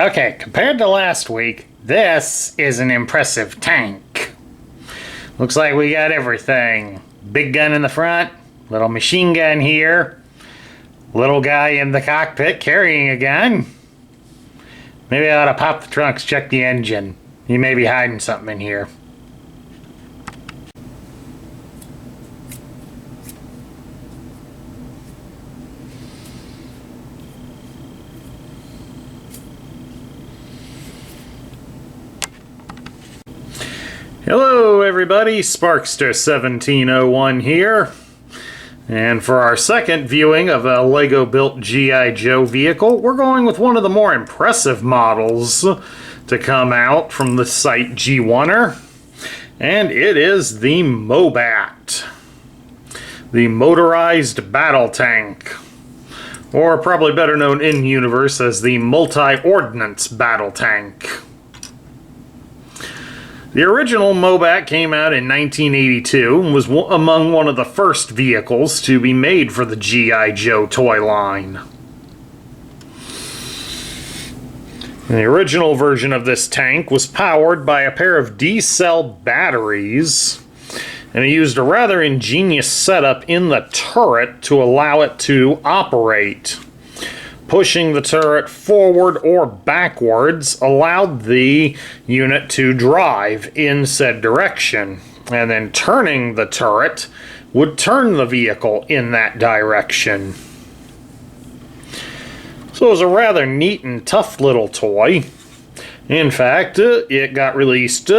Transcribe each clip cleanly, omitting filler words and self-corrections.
Okay, compared to last week, this is an impressive tank. Looks like we got everything. Big gun in the front, little machine gun here, little guy in the cockpit carrying a gun. Maybe I ought to pop the trunks, check the engine. He may be hiding something in here. Hello everybody, Sparkster1701 here. And for our second viewing of a Lego built G.I. Joe vehicle, we're going with one of the more impressive models to come out from the site G1er. And it is the Mobat, the motorized battle tank, or probably better known in universe as the multi-ordnance battle tank. The original Mobat came out in 1982 and was among one of the first vehicles to be made for the G.I. Joe toy line. The original version of this tank was powered by a pair of D-cell batteries, and it used a rather ingenious setup in the turret to allow it to operate. Pushing the turret forward or backwards allowed the unit to drive in said direction, and then turning the turret would turn the vehicle in that direction. So it was a rather neat and tough little toy. In fact, it got released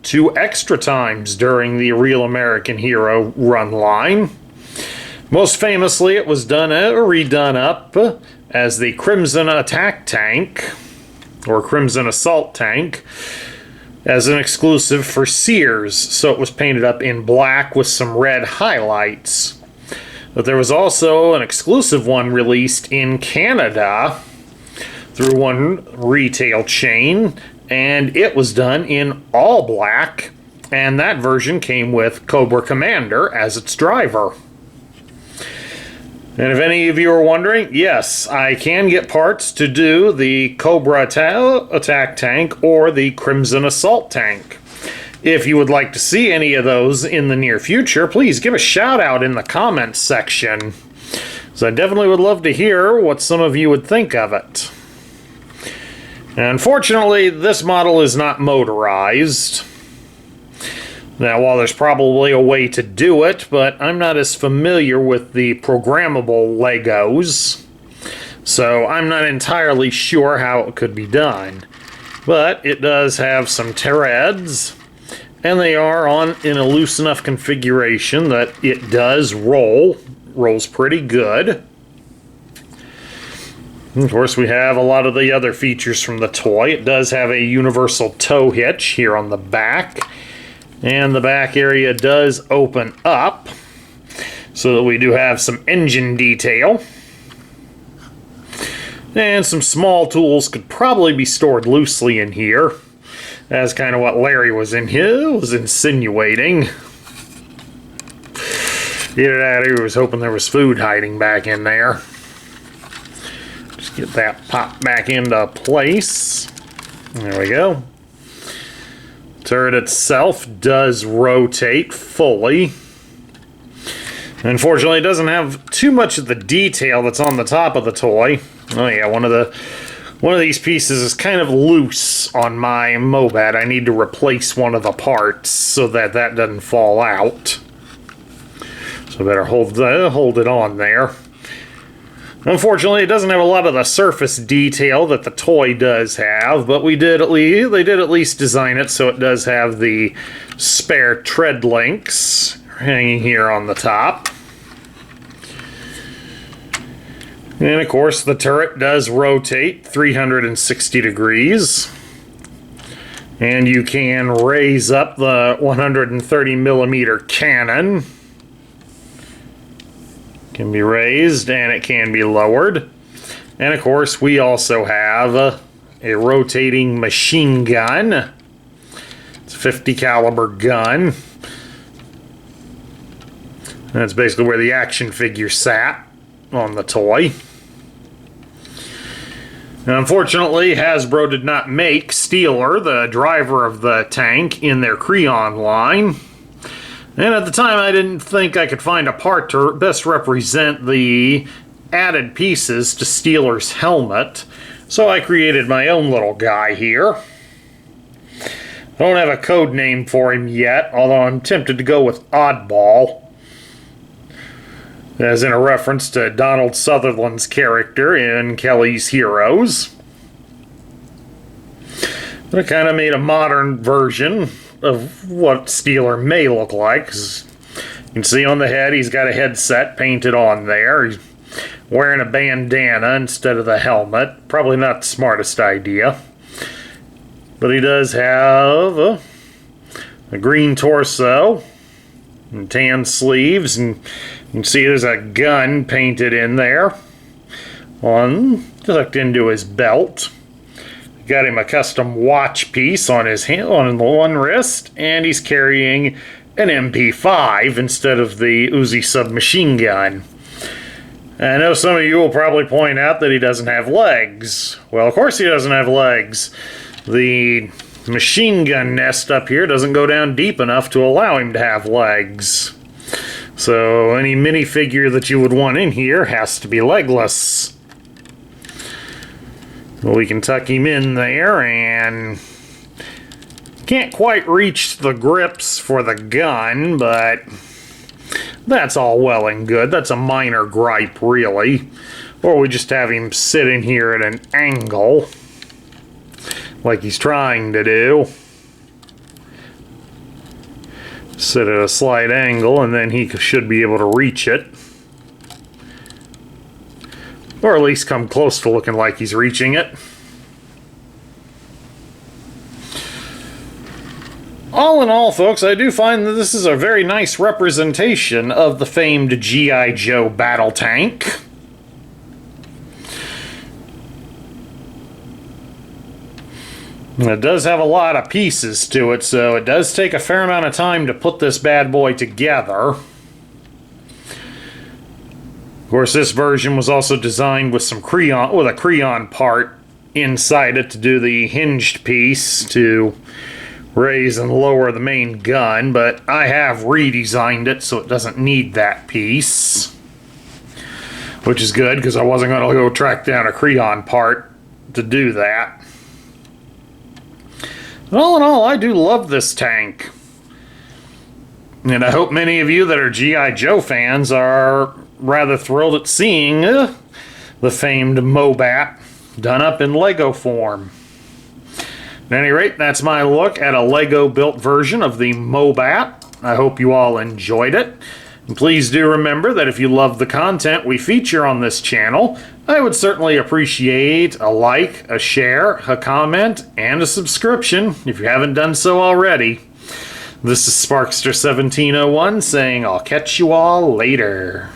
2 extra times during the Real American Hero run line. Most famously, it was redone up as the Crimson Attack Tank, or Crimson Assault Tank, as an exclusive for Sears, so it was painted up in black with some red highlights. But there was also an exclusive one released in Canada through one retail chain, and it was done in all black, and that version came with Cobra Commander as its driver. And if any of you are wondering, yes, I can get parts to do the Cobra Attack Tank or the Crimson Assault Tank. If you would like to see any of those in the near future, please give a shout out in the comments section. So I definitely would love to hear what some of you would think of it. Unfortunately, this model is not motorized. Now, while there's probably a way to do it, but I'm not as familiar with the programmable Legos, so I'm not entirely sure how it could be done. But it does have some treads, and they are in a loose enough configuration that it does rolls pretty good. And of course, we have a lot of the other features from the toy. It does have a universal tow hitch here on the back. And the back area does open up, so that we do have some engine detail. And some small tools could probably be stored loosely in here. That's kind of what Larry was insinuating. Either that or he was hoping there was food hiding back in there. Just get that popped back into place. There we go. Turret itself does rotate fully. Unfortunately, it doesn't have too much of the detail that's on the top of the toy. Oh yeah, one of these pieces is kind of loose on my Mobat. I need to replace one of the parts so that doesn't fall out. So I better hold it on there. Unfortunately, it doesn't have a lot of the surface detail that the toy does have, but they did at least design it so it does have the spare tread links hanging here on the top. And of course, the turret does rotate 360 degrees. And you can raise up the 130mm cannon. Can be raised and it can be lowered. And of course, we also have a rotating machine gun. It's a 50 caliber gun. That's basically where the action figure sat on the toy. Unfortunately, Hasbro did not make Steeler, the driver of the tank, in their Creon line. And at the time, I didn't think I could find a part to best represent the added pieces to Steeler's helmet, so I created my own little guy here. I don't have a code name for him yet, although I'm tempted to go with Oddball, as in a reference to Donald Sutherland's character in Kelly's Heroes. But I kind of made a modern version of what Steeler may look like. You can see on the head he's got a headset painted on there. He's wearing a bandana instead of the helmet. Probably not the smartest idea. But he does have a green torso and tan sleeves, and you can see there's a gun painted in there, tucked into his belt. Got him a custom watch piece on his hand, on the one wrist, and he's carrying an MP5 instead of the Uzi submachine gun. I know some of you will probably point out that he doesn't have legs. Well, of course he doesn't have legs. The machine gun nest up here doesn't go down deep enough to allow him to have legs. So any minifigure that you would want in here has to be legless. Well, we can tuck him in there, and can't quite reach the grips for the gun, but that's all well and good. That's a minor gripe, really. Or we just have him sitting here at an angle, like he's trying to do. Sit at a slight angle, and then he should be able to reach it. Or at least come close to looking like he's reaching it. All in all, folks, I do find that this is a very nice representation of the famed G.I. Joe battle tank. And it does have a lot of pieces to it, so it does take a fair amount of time to put this bad boy together. Of course, this version was also designed with some Creon, with a Creon part inside it to do the hinged piece to raise and lower the main gun, but I have redesigned it so it doesn't need that piece, which is good because I wasn't going to go track down a Creon part to do that. But all in all, I do love this tank. And I hope many of you that are G.I. Joe fans are rather thrilled at seeing the famed Mobat done up in Lego form. At any rate, that's my look at a Lego-built version of the Mobat. I hope you all enjoyed it. And please do remember that if you love the content we feature on this channel, I would certainly appreciate a like, a share, a comment, and a subscription if you haven't done so already. This is Sparkster1701 saying I'll catch you all later.